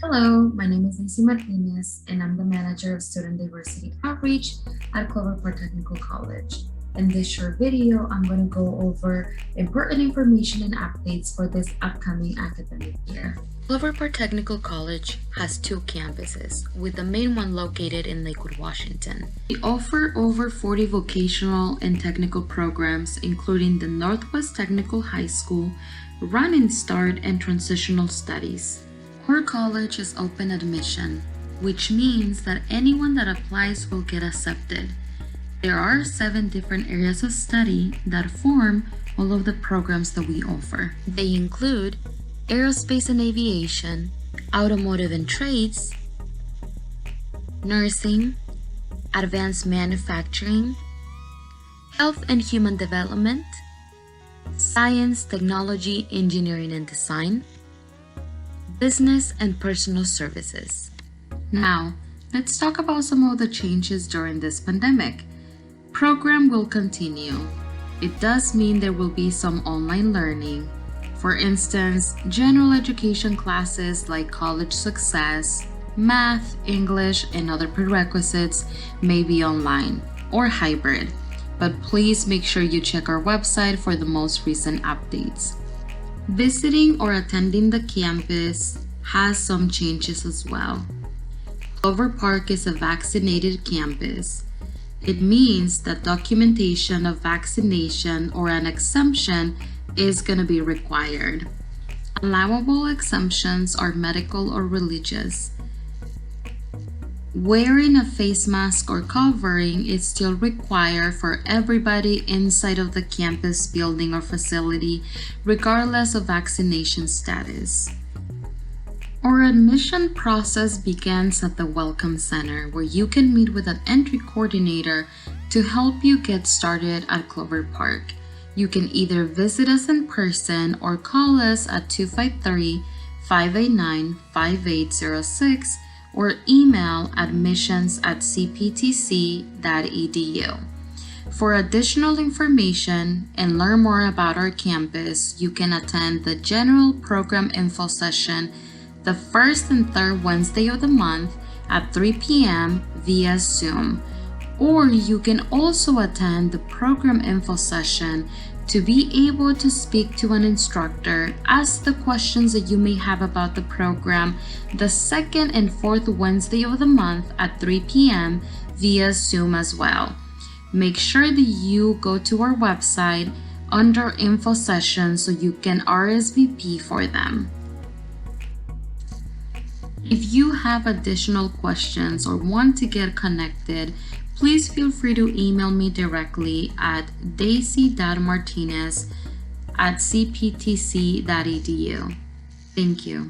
Hello, my name is Nancy Martinez, and I'm the manager of Student Diversity Outreach at Clover Technical College. In this short video, I'm going to go over important information and updates for this upcoming academic year. Clover Technical College has two campuses, with the main one located in Lakewood, Washington. We offer over 40 vocational and technical programs, including the Northwest Technical High School, Running Start, and Transitional Studies. Our college is open admission, which means that anyone that applies will get accepted. There are 7 different areas of study that form all of the programs that we offer. They include aerospace and aviation, automotive and trades, nursing, advanced manufacturing, health and human development, science, technology, engineering and design, business and personal services. Now, let's talk about some of the changes during this pandemic. Program will continue. It does mean there will be some online learning. For instance, general education classes like college success, math, English, and other prerequisites may be online or hybrid, but please make sure you check our website for the most recent updates. Visiting or attending the campus has some changes as well. Clover Park is a vaccinated campus. It means that documentation of vaccination or an exemption is going to be required. Allowable exemptions are medical or religious. Wearing a face mask or covering is still required for everybody inside of the campus building or facility, regardless of vaccination status. Our admission process begins at the Welcome Center, where you can meet with an entry coordinator to help you get started at Clover Park. You can either visit us in person or call us at 253-589-5806 or email admissions@cptc.edu. For additional information and learn more about our campus, you can attend the General Program Info session the first and third Wednesday of the month at 3 p.m. via Zoom. Or you can also attend the Program Info session to be able to speak to an instructor, ask the questions that you may have about the program the second and fourth Wednesday of the month at 3 p.m. via Zoom as well. Make sure that you go to our website under Info Sessions so you can RSVP for them. If you have additional questions or want to get connected, please feel free to email me directly at daisy.martinez@cptc.edu. Thank you.